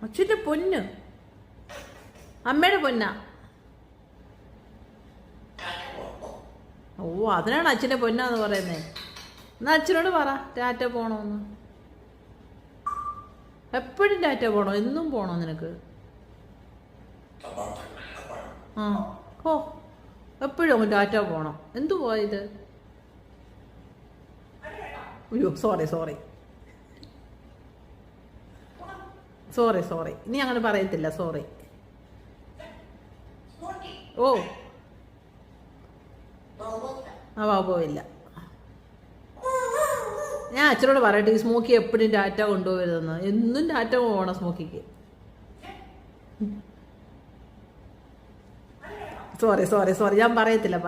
അച്ഛൻ്റെ പൊന്ന്, അമ്മയുടെ പൊന്നാ. ഓ, അതിനാണ് അച്ഛൻ്റെ പൊന്നാന്ന് പറയുന്നേ. എന്നാ അച്ഛനോട് പറ ടാറ്റ പോണോന്ന്. എപ്പോഴും ടാറ്റ പോണോ? എന്നും പോണോ നിനക്ക്? ആ, ഓ, എപ്പോഴും ടാറ്റ പോണം. എന്തു പോയത്? അയ്യോ, സോറി സോറി സോറി സോറി, ഇനി അങ്ങനെ പറയത്തില്ല. സോറി. ഓ, ആ പോവില്ല. ഞാൻ അച്ഛനോട് പറയട്ടെ, ഈ സ്മോക്കി എപ്പോഴും ടാറ്റ കൊണ്ടുപോകരുതെന്ന്. എന്നും ടാറ്റ പോകണം സ്മോക്കിക്ക്. സോറി സോറി സോറി, ഞാൻ പറയത്തില്ല.